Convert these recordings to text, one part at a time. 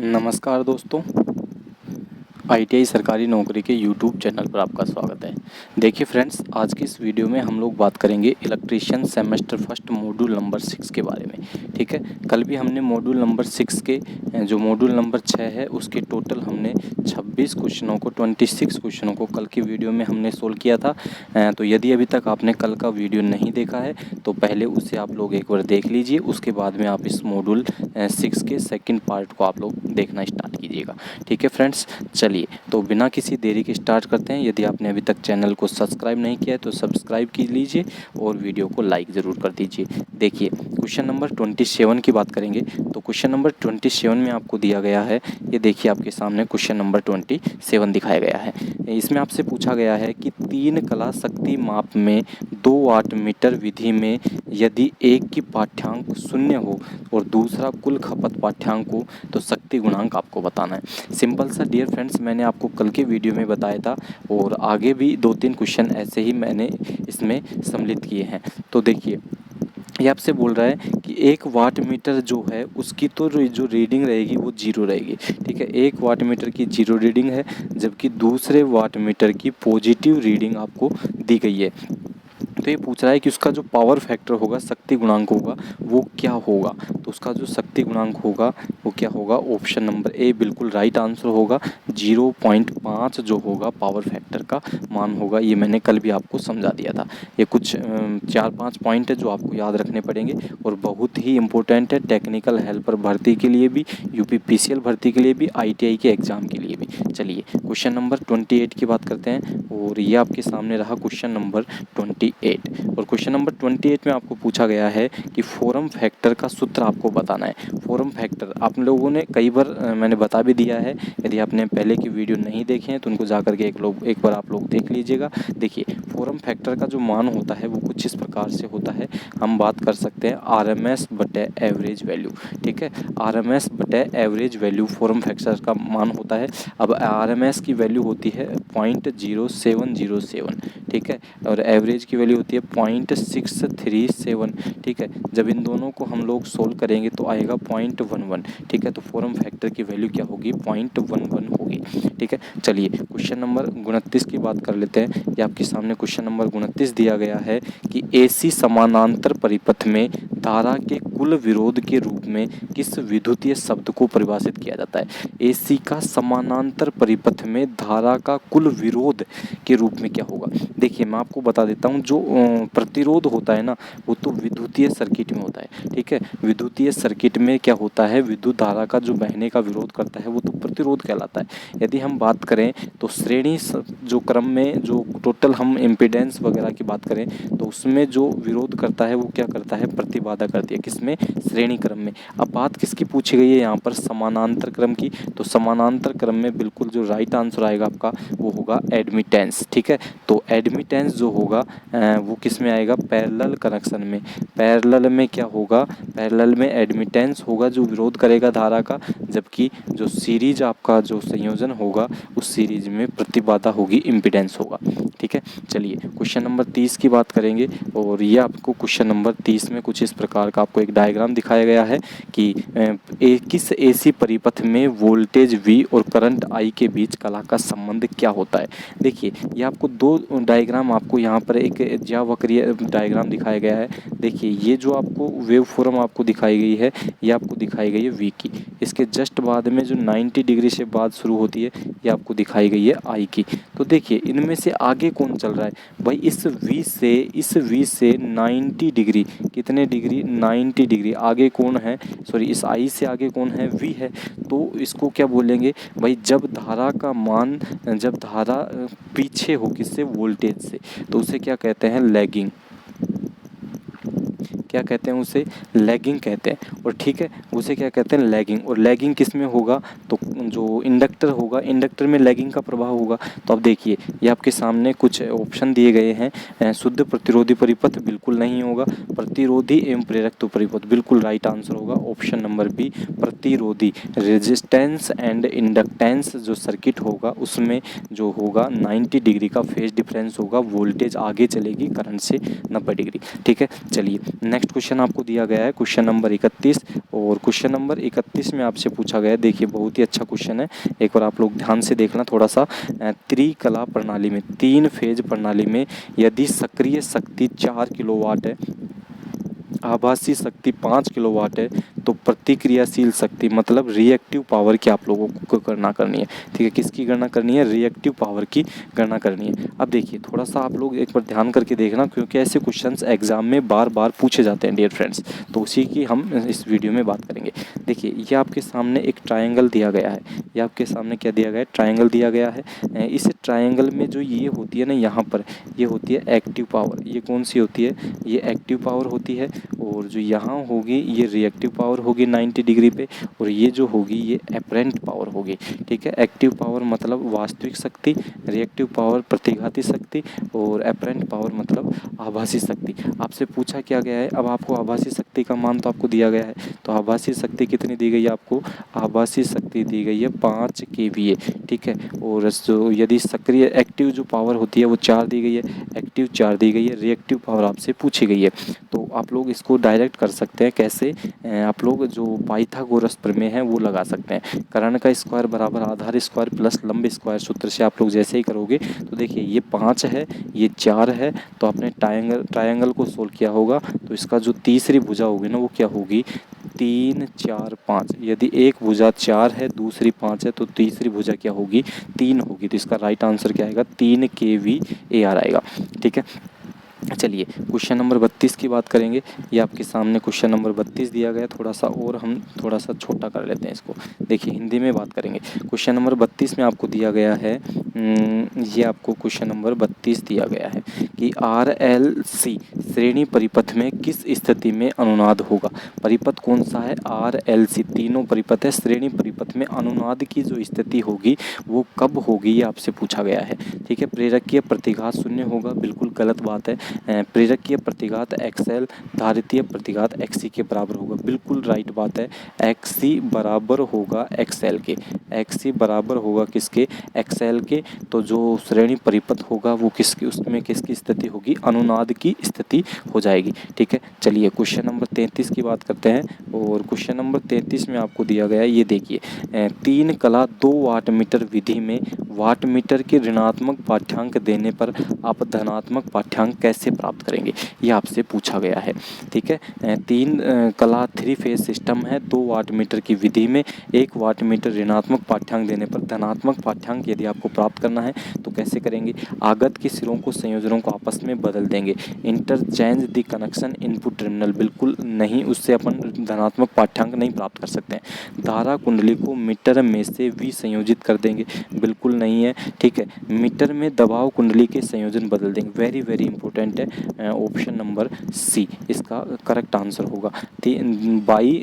नमस्कार दोस्तों, आईटीआई सरकारी नौकरी के यूट्यूब चैनल पर आपका स्वागत है। देखिए फ्रेंड्स, आज की इस वीडियो में हम लोग बात करेंगे electrician semester first module number 6 के बारे में। ठीक है, कल भी हमने मॉड्यूल नंबर 6 के जो मॉड्यूल नंबर 6 है उसके टोटल हमने 26 क्वेश्चनों को 26 क्वेश्चनों को कल की वीडियो में हमने सोल्व किया था। तो यदि अभी तक आपने कल का वीडियो नहीं देखा है तो पहले उसे आप लोग एक बार देख लीजिए, उसके बाद में आप इस मॉड्यूल 6 के सेकेंड पार्ट को आप लोग देखना स्टार्ट कीजिएगा। ठीक है फ्रेंड्स, चलिए तो बिना किसी देरी के स्टार्ट करते हैं। यदि आपने अभी तक चैनल को सब्सक्राइब नहीं किया है तो सब्सक्राइब की लीजिए और वीडियो को लाइक ज़रूर कर दीजिए। देखिए क्वेश्चन नंबर 27 की बात करेंगे तो क्वेश्चन नंबर 27 में आपको दिया गया है, ये देखिए आपके सामने क्वेश्चन नंबर 27 दिखाया गया है। इसमें आपसे पूछा गया है कि 3 कला शक्ति माप में 2 वाट मीटर विधि में यदि एक की पाठ्यांक 0 हो और दूसरा कुल खपत पाठ्यांक हो तो शक्ति गुणांक आपको बताना है। सिंपल सा डियर फ्रेंड्स, मैंने आपको कल के वीडियो में बताया था और आगे भी 2-3 क्वेश्चन ऐसे ही मैंने इसमें सम्मिलित किए हैं। तो देखिए ये आपसे बोल रहा है कि 1 वाट मीटर जो है उसकी तो जो रीडिंग रहेगी वो 0 रहेगी। ठीक है, 1 वाट मीटर की 0 रीडिंग है, जबकि दूसरे वाट मीटर की पॉजिटिव रीडिंग आपको दी गई है। तो ये पूछ रहा है कि उसका जो पावर फैक्टर होगा, शक्ति गुणांक होगा, वो क्या होगा। तो उसका जो शक्ति गुणांक होगा वो क्या होगा, ऑप्शन नंबर ए बिल्कुल राइट आंसर होगा। 0.5 जो होगा पावर फैक्टर का मान होगा। ये मैंने कल भी आपको समझा दिया था। ये कुछ 4-5 पॉइंट है जो आपको याद रखने पड़ेंगे और बहुत ही इंपॉर्टेंट है टेक्निकल हेल्पर भर्ती के लिए भी, यूपीपीसीएल भर्ती के लिए भी, आईटीआई के एग्ज़ाम के लिए भी। चलिए क्वेश्चन नंबर 28 की बात करते हैं और ये आपके सामने रहा क्वेश्चन नंबर 28। और क्वेश्चन नंबर 28 में आपको पूछा गया है कि फॉर्म फैक्टर का सूत्र आपको बताना है। फॉर्म फैक्टर आप लोगों ने कई बार मैंने बता भी दिया है। यदि आपने पहले की वीडियो नहीं देखे हैं तो उनको जाकर के एक बार आप लोग देख लीजिएगा। देखिए फॉर्म फैक्टर का जो मान होता है वो कुछ इस प्रकार से होता है। हम बात कर सकते हैं आरएमएस बटे एवरेज वैल्यू। ठीक है, आरएमएस बटे एवरेज वैल्यू फॉर्म फैक्टर का मान होता है। अब आरएमएस की वैल्यू होती है 0.0707। ठीक है, और एवरेज की वैल्यू होती है 0.637। ठीक है, जब इन दोनों को हम लोग सोल्व करेंगे तो आएगा 0.11। ठीक है, तो फॉर्म फैक्टर की वैल्यू क्या होगी, 0.11 होगी। ठीक है, चलिए क्वेश्चन नंबर 29 की बात कर लेते हैं। ये आपके सामने क्वेश्चन नंबर 29 दिया गया है कि एसी समानांतर परिपथ में धारा के कुल विरोध के रूप में किस विद्युतीय शब्द को परिभाषित किया जाता है। एसी का समानांतर परिपथ में धारा का कुल विरोध के रूप में क्या होगा। देखिए मैं आपको बता देता हूँ, जो प्रतिरोध होता है ना वो तो विद्युतीय सर्किट में होता है। ठीक है, विद्युतीय सर्किट में क्या होता है, विद्युत धारा का जो बहने का विरोध करता है वो तो प्रतिरोध कहलाता है। यदि हम बात करें तो श्रेणी जो क्रम में जो टोटल हम इम्पीडेंस वगैरह की बात करें तो उसमें जो विरोध करता है वो क्या करता है, प्रतिबाधा करती है। किसमें, श्रेणी क्रम में। अब बात किसकी पूछी गई है यहाँ पर, समानांतर क्रम की। तो समानांतर क्रम में बिल्कुल जो राइट आंसर आएगा आपका वो होगा एडमिटेंस। ठीक है, तो एडमिटेंस जो होगा वो किस में आएगा, पैरेलल कनेक्शन में। पैरेलल में क्या होगा, पैरेलल में एडमिटेंस होगा जो विरोध करेगा धारा का, जबकि जो सीरीज आपका जो संयोजन होगा उस सीरीज में प्रतिबाधा होगी, इम्पीडेंस होगा। ठीक है, चलिए क्वेश्चन नंबर 30 की बात करेंगे और ये आपको क्वेश्चन नंबर 30 में कुछ इस प्रकार का आपको एक डायग्राम दिखाया गया है कि किस एसी परिपथ में वोल्टेज V और करंट I के बीच कला का संबंध क्या होता है। देखिए ये आपको दो डायग्राम, आपको यहाँ पर एक ज्यावक्रीय डायग्राम दिखाया गया है। देखिए ये जो आपको वेव फॉर्म आपको दिखाई गई है ये आपको दिखाई गई है V की। इसके जस्ट बाद में जो 90 डिग्री से बाद शुरू होती है ये आपको दिखाई गई है I की। तो देखिए इनमें से आगे कौन चल रहा है भाई, इस V से 90 डिग्री, कितने डिग्री, 90 डिग्री आगे कौन है, सॉरी इस I से आगे कौन है, V है। तो इसको क्या बोलेंगे भाई, जब धारा का मान, जब धारा पीछे हो किससे, वोल्टेज से, तो उसे क्या कहते हैं, लैगिंग। क्या कहते हैं उसे, लैगिंग कहते हैं। और ठीक है, उसे क्या कहते हैं, लैगिंग। और लैगिंग किस में होगा, तो जो इंडक्टर होगा, इंडक्टर में लैगिंग का प्रभाव होगा। तो अब देखिए ये आपके सामने कुछ ऑप्शन दिए गए हैं। शुद्ध प्रतिरोधी परिपथ बिल्कुल नहीं होगा, प्रतिरोधी एवं प्रेरक तो परिपथ बिल्कुल राइट आंसर होगा ऑप्शन नंबर बी प्रतिरोधी। रेजिस्टेंस एंड इंडक्टेंस जो सर्किट होगा उसमें जो होगा 90 डिग्री का फेज डिफरेंस होगा, वोल्टेज आगे चलेगी करंट से 90 डिग्री। ठीक है, चलिए नेक्स्ट क्वेश्चन आपको दिया गया है क्वेश्चन नंबर 31, और क्वेश्चन नंबर 31 में आपसे पूछा गया है, देखिए बहुत ही अच्छा क्वेश्चन है, एक बार आप लोग ध्यान से देखना थोड़ा सा। त्रिकला प्रणाली में, 3 फेज प्रणाली में यदि सक्रिय शक्ति 4 किलोवाट है, आभासी शक्ति 5 किलोवाट है, तो प्रतिक्रियाशील शक्ति मतलब रिएक्टिव पावर की आप लोगों को गणना करनी है। ठीक है, किसकी गणना करनी है? रिएक्टिव पावर की गणना करनी है। अब देखिए थोड़ा सा आप लोग एक बार ध्यान करके देखना, क्योंकि ऐसे क्वेश्चंस एग्जाम में बार बार पूछे जाते हैं डियर फ्रेंड्स, तो उसी की हम इस वीडियो में बात करेंगे। देखिए ये आपके सामने एक ट्राइंगल दिया गया है, ये आपके सामने क्या दिया गया है? ट्राइंगल दिया गया है। इस ट्राइंगल में जो ये होती है ना, यहाँ पर ये होती है एक्टिव पावर। ये कौन सी होती है? ये एक्टिव पावर होती है। और जो यहाँ होगी ये रिएक्टिव पावर होगी 90 डिग्री पे, और ये जो होगी ये एपरेंट पावर होगी। ठीक है, एक्टिव पावर मतलब वास्तविक शक्ति, रिएक्टिव पावर प्रतिघाती शक्ति, और एपरेंट पावर मतलब आभासी शक्ति। आपसे पूछा क्या गया है? अब आपको आभासी शक्ति का मान तो आपको दिया गया है, तो आभासी शक्ति कितनी दी गई है आपको? आभासी शक्ति दी गई है 5 kVA। ठीक है, और जो यदि सक्रिय एक्टिव जो पावर होती है वो 4 दी गई है, एक्टिव 4 दी गई है, रिएक्टिव पावर आपसे पूछी गई है। तो आप लोग इसको डायरेक्ट कर सकते हैं। कैसे? आप लोग जो पाइथागोरस प्रमेय है वो लगा सकते हैं। कर्ण का स्क्वायर बराबर आधार स्क्वायर प्लस लंब स्क्वायर सूत्र से आप लोग जैसे ही करोगे, तो देखिए ये 5 है, ये 4 है, तो आपने ट्रायंगल को सोल्व किया होगा, तो इसका जो तीसरी भुजा होगी ना वो क्या होगी? 3 4 5। यदि एक भुजा 4 है, दूसरी 5 है, तो तीसरी भुजा क्या होगी? 3 होगी। तो इसका राइट आंसर क्या आएगा? 3 kVAR आएगा। ठीक है, चलिए क्वेश्चन नंबर 32 की बात करेंगे। ये आपके सामने क्वेश्चन नंबर 32 दिया गया है, थोड़ा सा और हम थोड़ा सा छोटा कर लेते हैं इसको। देखिए हिंदी में बात करेंगे। क्वेश्चन नंबर 32 में आपको दिया गया है, ये आपको क्वेश्चन नंबर 32 दिया गया है कि RLC श्रेणी परिपथ में किस स्थिति में अनुनाद होगा? परिपथ कौन सा है? RLC, तीनों परिपथ है। श्रेणी परिपथ में अनुनाद की जो स्थिति होगी वो कब होगी, ये आपसे पूछा गया है। ठीक है, प्रेरकीय प्रतिघात 0 होगा, बिल्कुल गलत बात है। प्रेरकीय प्रतिघात XL, धारितीय प्रतिघात XC के बराबर होगा, बिल्कुल राइट बात है। XC बराबर होगा XL के, XC बराबर होगा किसके? XL के। तो जो श्रेणी परिपथ होगा वो किसकी, उसमें किसकी स्थिति होगी? अनुनाद की स्थिति हो जाएगी। ठीक है, चलिए क्वेश्चन नंबर 33 की बात करते हैं, और क्वेश्चन नंबर 33 में आपको दिया गया है, ये देखिए 3 कला 2 वाट मीटर विधि में वाट मीटर के ऋणात्मक पाठ्यांक देने पर आप धनात्मक पाठ्यांक कैसे प्राप्त करेंगे, ये आपसे पूछा गया है। ठीक है, 3 कला 3 फेज सिस्टम है, 2 वाट मीटर की विधि में 1 वाट मीटर ऋणात्मक पाठ्यांक देने पर धनात्मक पाठ्यांक यदि आपको प्राप्त करना है तो कैसे करेंगे? आगत के सिरों को संयोजनों को आपस में बदल देंगे। Interchange the connection input terminal, बिल्कुल नहीं, उससे अपन धनात्मक पाठ्यांक नहीं प्राप्त कर सकते हैं। धारा कुंडली को मीटर में से विसंयोजित कर देंगे, बिल्कुल नहीं है। ठीक है, मीटर में दबाव कुंडली के संयोजन बदल देंगे, वेरी वेरी इंपॉर्टेंट है। ऑप्शन नंबर सी इसका करेक्ट आंसर होगा। By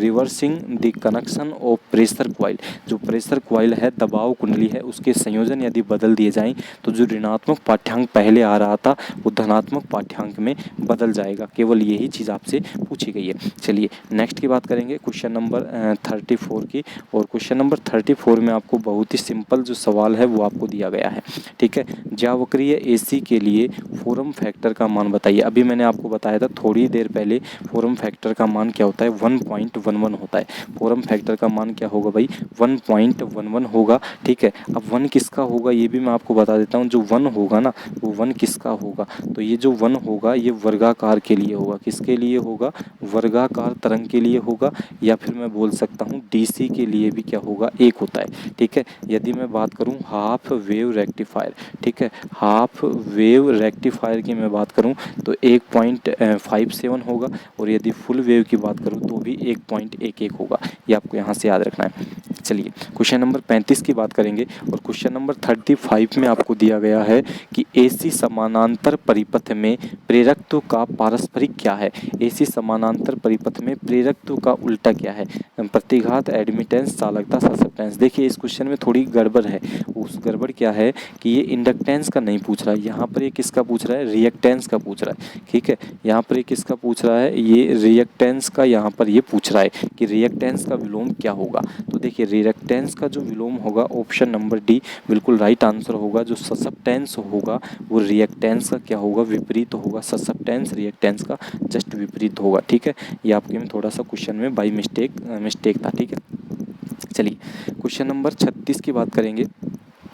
reversing the connection of pressure coil, जो प्रेशर कॉइल है, दबाव कुंडली है, उसके संयोजन यदि बदल दिए जाएं तो जो ऋणात्मक पाठ्यांक पहले आ रहा था वो धनात्मक पाठ्यांक में बदल जाएगा। केवल यही चीज़ आपसे पूछी गई है। चलिए नेक्स्ट की बात करेंगे क्वेश्चन नंबर 34 की, और क्वेश्चन नंबर 34 में आपको बहुत ही सिंपल जो सवाल है वो आपको दिया गया है। ठीक है, ज्यावक्रीय AC के लिए फॉर्म फैक्टर का मान बताइए। अभी मैंने आपको बताया था थोड़ी देर पहले, फॉर्म फैक्टर का मान क्या होता है? 1.11 होता है। फॉर्म फैक्टर का मान क्या होगा भाई? 1.11 होगा। ठीक है, अब 1 किसका होगा ये भी मैं आपको बता देता हूँ। जो 1 होगा ना वो 1 किसका होगा? तो ये जो 1 होगा ये वर्गाकार के लिए होगा। किसके लिए होगा? वर्गाकार तरंग के लिए होगा, या फिर मैं बोल सकता हूँ DC के लिए भी क्या होगा? 1 होता है। ठीक है, यदि मैं बात करूँ हाफ वेव रेक्टिफायर, ठीक है, हाफ वेव रेक्टिफायर की मैं बात करूं तो 1.57 होगा, और यदि फुल वेव की बात करूं तो भी 1.11 होगा। ये आपको यहाँ से याद रखना है। चलिए क्वेश्चन नंबर 35 की बात करेंगे और क्वेश्चन नंबर 35 में आपको दिया गया है कि एसी समानांतर परिपथ में प्रेरकत्व का पारस्परिक क्या है। एसी समानांतर परिपथ में प्रेरकत्व का उल्टा क्या है। प्रतिघात, एडमिटेंस, चालकता, ससेप्टेंस। देखिए इस क्वेश्चन में थोड़ी गड़बड़ है। उस गड़बड़ क्या है कि ये इंडक्टेंस का नहीं पूछ रहा है, यहाँ पर ये किसका पूछ रहा है, रिएक्टेंस का पूछ रहा है। ठीक है, यहाँ पर ये किसका पूछ रहा है, ये रिएक्टेंस का यहाँ पर ये पूछ रहा है कि रिएक्टेंस का विलोम क्या होगा। तो देखिए रिएक्टेंस का जो विलोम होगा ऑप्शन नंबर डी बिल्कुल राइट आंसर होगा। जो ससेप्टेंस होगा वो रिएक्टेंस का क्या होगा, विपरीत होगा। ससेप्टेंस रिएक्टेंस का जस्ट विपरीत होगा। ठीक है, ये आपके में थोड़ा सा क्वेश्चन में बाई मिस्टेक था। ठीक है, चलिए क्वेश्चन नंबर 36 की बात करेंगे।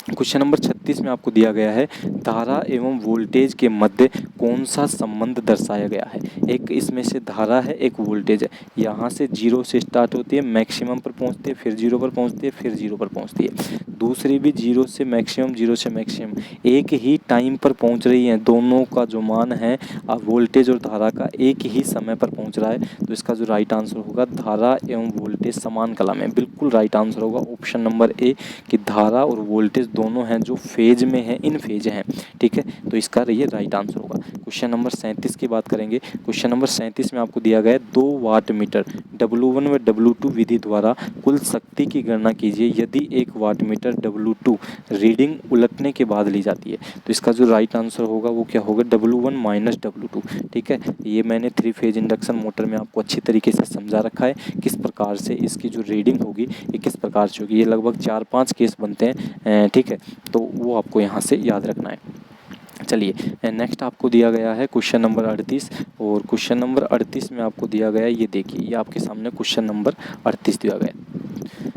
क्वेश्चन नंबर 36 में आपको दिया गया है धारा एवं वोल्टेज के मध्य कौन सा संबंध दर्शाया गया है। एक इसमें से धारा है, एक वोल्टेज है। यहाँ से 0 से स्टार्ट होती है, मैक्सिमम पर पहुँचती है, फिर 0 पर पहुँचती है, फिर 0 पर पहुँचती है। दूसरी भी 0 से मैक्सिमम, 0 से मैक्सिमम, एक ही टाइम पर पहुँच रही है। दोनों का जो मान है वोल्टेज और धारा का एक ही समय पर पहुँच रहा है। तो इसका जो राइट आंसर होगा धारा एवं वोल्टेज समान कला में, बिल्कुल राइट आंसर होगा ऑप्शन नंबर ए कि धारा और वोल्टेज दोनों हैं जो फेज में हैं, इन फेज हैं। ठीक है, तो इसका ये राइट आंसर होगा। क्वेश्चन नंबर 37 की बात करेंगे। क्वेश्चन नंबर 37 में आपको दिया गया है 2 वाट मीटर W1 व W2 विधि द्वारा कुल शक्ति की गणना कीजिए यदि 1 वाट मीटर W2 रीडिंग उलटने के बाद ली जाती है। तो इसका जो राइट आंसर होगा वो क्या होगा, W1 माइनस W2। ठीक है, ये मैंने 3 फेज इंडक्शन मोटर में आपको अच्छी तरीके से समझा रखा है किस प्रकार से इसकी जो रीडिंग होगी ये किस प्रकार से होगी। ये लगभग 4-5 केस बनते हैं। ठीक है, तो वो आपको यहाँ से याद रखना है। चलिए नेक्स्ट आपको दिया गया है क्वेश्चन नंबर 38 और क्वेश्चन नंबर 38 में आपको दिया गया है, ये देखिए ये आपके सामने क्वेश्चन नंबर 38 दिया गया है।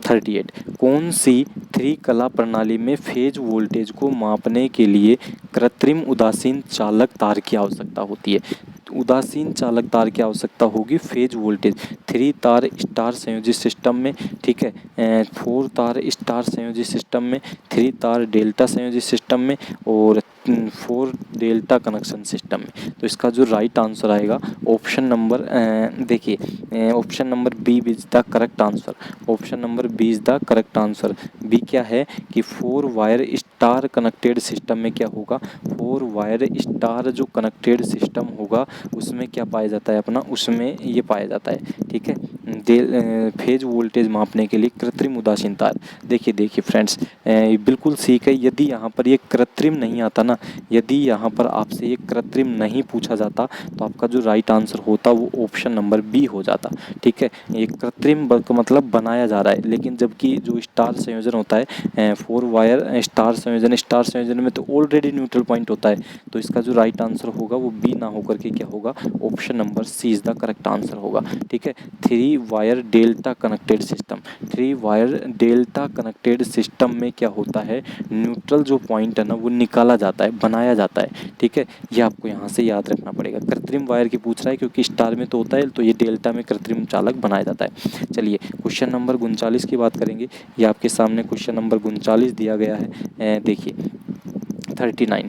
38 कौन सी 3 कला प्रणाली में फेज वोल्टेज को मापने के लिए कृत्रिम उदासीन चालक तार की आवश्यकता होती है। उदासीन चालक तार की आवश्यकता होगी फेज वोल्टेज 3 तार स्टार संयोजित सिस्टम में। ठीक है, 4 तार स्टार संयोजित सिस्टम में, 3 तार डेल्टा संयोजित सिस्टम में और 4 डेल्टा कनेक्शन सिस्टम में। तो इसका जो राइट आंसर आएगा ऑप्शन नंबर देखिए option number B is the correct answer. Option number B is the correct answer. B क्या है कि 4 वायर स्टार कनेक्टेड सिस्टम में क्या होगा, 4 वायर स्टार जो कनेक्टेड सिस्टम होगा उसमें क्या पाया जाता है अपना, उसमें ये पाया जाता है। ठीक है, फेज वोल्टेज मापने के लिए कृत्रिम उदासीन तार। देखिए फ्रेंड्स बिल्कुल ठीक है। यदि यहाँ पर ये कृत्रिम नहीं आता ना, यदि यहाँ पर आपसे ये कृत्रिम नहीं पूछा जाता तो आपका जो राइट आंसर होता वो ऑप्शन नंबर बी हो जाता। ठीक है, ये कृत्रिम मतलब बनाया जा रहा है, लेकिन जबकि जो स्टार संयोजन होता है 4 वायर स्टार संयोजन में तो ऑलरेडी न्यूट्रल पॉइंट होता है। तो इसका जो राइट आंसर होगा वो बी ना होकर के क्या होगा, option number C is the correct answer होगा। ठीक है, 3 wire delta connected system, 3 wire delta connected system में क्या होता है, न्यूट्रल जो पॉइंट है ना वो निकाला जाता है, बनाया जाता है। ठीक है, ये आपको यहाँ से याद रखना पड़ेगा। कृत्रिम वायर की पूछ रहा है क्योंकि स्टार में तो होता है, तो ये डेल्टा में कृत्रिम चालक बनाया जाता है। चलिए क्वेश्चन नंबर 39 की बात करेंगे। ये आपके सामने क्वेश्चन नंबर 39 दिया गया है। देखिए 39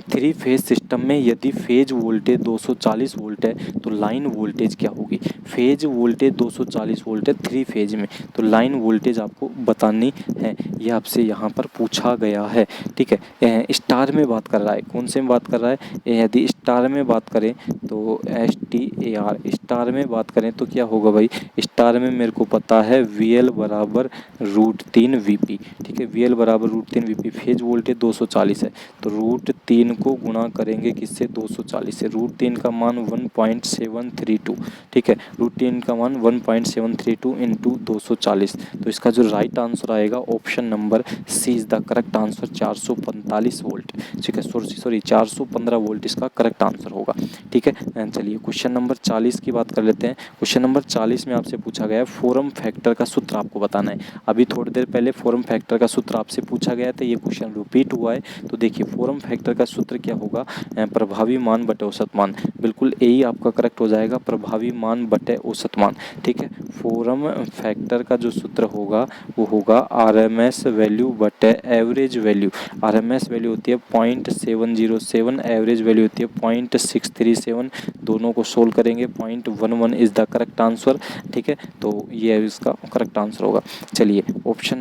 3 फेज सिस्टम में यदि फेज वोल्टेज 240 वोल्ट है तो लाइन वोल्टेज क्या होगी। फेज वोल्टेज 240 वोल्ट है 3 फेज में, तो लाइन वोल्टेज आपको बतानी है, ये आपसे यहाँ पर पूछा गया है। ठीक है, स्टार में बात कर रहा है, कौन से में बात कर रहा है, यदि स्टार में बात करें तो STAR स्टार में बात करें तो क्या होगा भाई, स्टार में मेरे को पता है VL बराबर √3 VP। ठीक है, VL बराबर √3 VP, फेज वोल्टेज 240 है तो √3 को गुणा करेंगे किससे, 240 से। √3 का मान 1.732। ठीक है, √3 का मान 1.732 इंटू 240। तो इसका जो राइट आंसर आएगा option number C is the correct answer, 445 volt. ठीक है, सॉरी 415 वोल्ट इसका करेक्ट आंसर होगा। ठीक है, चलिए क्वेश्चन नंबर 40 की बात कर लेते हैं। क्वेश्चन नंबर 40 में आपसे पूछा गया है फॉर्म फैक्टर का सूत्र आपको बताना है। अभी थोड़ी देर पहले फॉर्म फैक्टर का सूत्र आपसे पूछा गया था, ये क्वेश्चन रिपीट हुआ है। तो देखिए देखिए फॉर्म फैक्टर का सूत्र क्या होगा, प्रभावी मान बटे औसत मान। बिल्कुल यही आपका करेक्ट हो जाएगा, प्रभावी मान बटे औसत मान। ठीक है, फॉर्म फैक्टर का जो सूत्र होगा वो होगा RMS वैल्यू बटे एवरेज वैल्यू। RMS वैल्यू होती है 0.707, एवरेज वैल्यू होती है 0.637। दोनों को सोल्व करेंगे, 0.11 इज द करेक्ट आंसर। ठीक है, तो ये इसका करेक्ट आंसर होगा। चलिए क्वेश्चन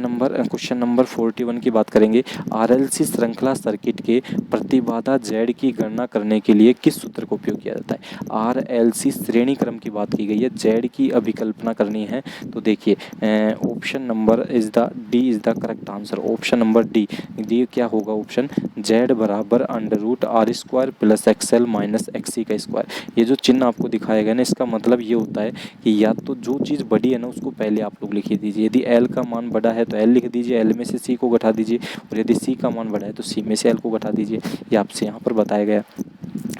नंबर 41 की बात करेंगे। RLC श्रृंखला सर्किट के प्रतिबाधा Z की गणना करने के लिए किस सूत्र का उपयोग किया जाता है। RLC श्रेणी क्रम की बात की गई है, Z की अभिकल्पना करनी है। तो देखिए option number D is the correct answer. Option number D क्या होगा ऑप्शन, Z बराबर √R² plus XL minus XC का स्क्वायर। ये जो चिन्ह आपको दिखाया गया ना, इसका मतलब ये होता है कि या तो जो चीज़ बड़ी है ना उसको पहले आप लोग लिख दीजिए। यदि L का मान बड़ा है तो L लिख दीजिए, L में से C को घटा दीजिए, और यदि C का मान बड़ा है तो C में से L को घटा दीजिए। ये आपसे यहाँ पर बताया गया।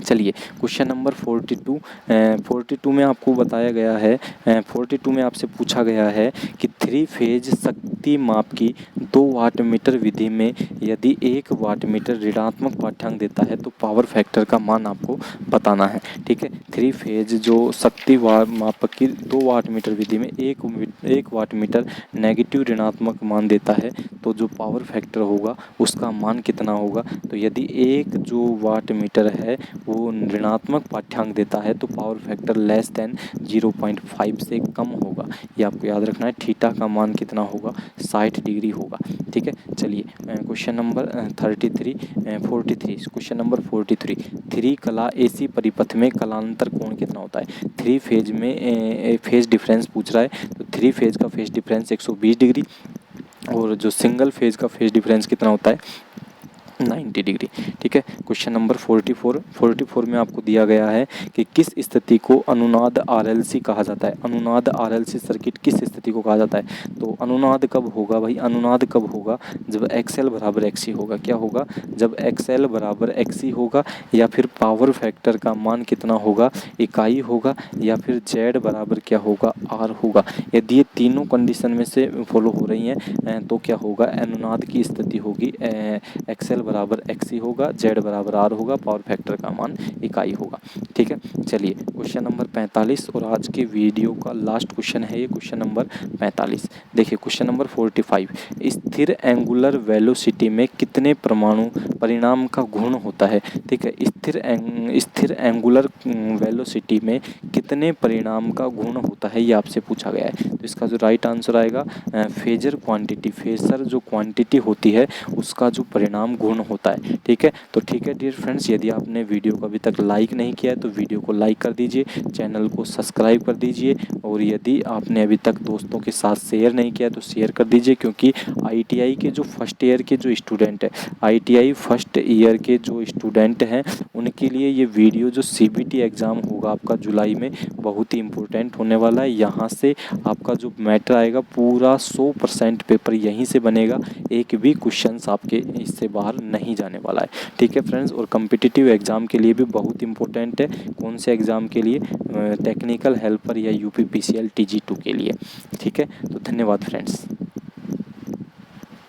चलिए क्वेश्चन नंबर 42 में आपको बताया गया है, 42 में आपसे पूछा गया है कि 3 फेज शक्ति माप की 2 वाट मीटर विधि में यदि 1 वाट मीटर ऋणात्मक पाठ्यांक देता है तो पावर फैक्टर का मान आपको बताना है। ठीक है, 3 फेज जो शक्ति मापक की 2 वाट मीटर विधि में 1 वाट मीटर नेगेटिव ऋणात्मक मान देता है तो जो पावर फैक्टर होगा उसका मान कितना होगा। तो यदि एक जो वाट मीटर है वो ऋणात्मक पाठ्यांक देता है तो पावर फैक्टर लेस देन 0.5 से कम होगा। ये आपको याद रखना है। थीटा का मान कितना होगा, 60 डिग्री होगा। ठीक है, चलिए क्वेश्चन नंबर 43 क्वेश्चन नंबर 43, 3 कला AC परिपथ में कलांतर कोण कितना होता है। 3 फेज में फेज डिफरेंस पूछ रहा है, तो 3 फेज का फेज डिफरेंस 120 डिग्री, और जो सिंगल फेज का फेज डिफरेंस कितना होता है, 90 डिग्री। ठीक है, क्वेश्चन नंबर 44 में आपको दिया गया है कि किस स्थिति को अनुनाद RLC कहा जाता है। अनुनाद RLC सर्किट किस स्थिति को कहा जाता है। तो अनुनाद कब होगा भाई, अनुनाद कब होगा, जब XL बराबर XC होगा। क्या होगा, जब XL बराबर XC होगा, या फिर पावर फैक्टर का मान कितना होगा, इकाई होगा, या फिर Z बराबर क्या होगा, R होगा। यदि ये तीनों कंडीशन में से फॉलो हो रही हैं तो क्या होगा, अनुनाद की स्थिति होगी XL बराबर XC होगा, Z बराबर R होगा, पावर फैक्टर का मान इकाई होगा। ठीक है, चलिए क्वेश्चन नंबर 45 और आज के वीडियो का लास्ट क्वेश्चन है ये, क्वेश्चन नंबर 45। देखिए क्वेश्चन नंबर 45, स्थिर एंगुलर वेलोसिटी में कितने परमाणु परिणाम का गुण होता है। ठीक है, स्थिर एंगुलर वेलोसिटी में कितने परिणाम का गुण होता है, ये आपसे पूछा गया है। तो इसका जो राइट आंसर आएगा फेजर क्वांटिटी, फेजर जो क्वांटिटी होती है उसका जो परिणाम गुण होता है। ठीक है, तो ठीक है डियर फ्रेंड्स, यदि आपने वीडियो को अभी तक लाइक नहीं किया है तो वीडियो को लाइक कर दीजिए, चैनल को सब्सक्राइब कर दीजिए, और यदि आपने अभी तक दोस्तों के साथ शेयर नहीं किया तो शेयर कर दीजिए, क्योंकि ITI के जो फर्स्ट ईयर के जो स्टूडेंट है, ITI फर्स्ट ईयर के जो स्टूडेंट हैं उनके लिए ये वीडियो जो CBT एग्ज़ाम होगा आपका जुलाई में, बहुत ही इंपॉर्टेंट होने वाला है। यहाँ से आपका जो मैटर आएगा पूरा 100% पेपर यहीं से बनेगा, एक भी क्वेश्चन आपके इससे बाहर नहीं जाने वाला है। ठीक है फ्रेंड्स, और कम्पिटिटिव एग्ज़ाम के लिए भी बहुत इंपॉर्टेंट है। कौन से एग्ज़ाम के लिए, टेक्निकल हेल्पर या UPPCL TG2 के लिए। ठीक है, तो धन्यवाद फ्रेंड्स।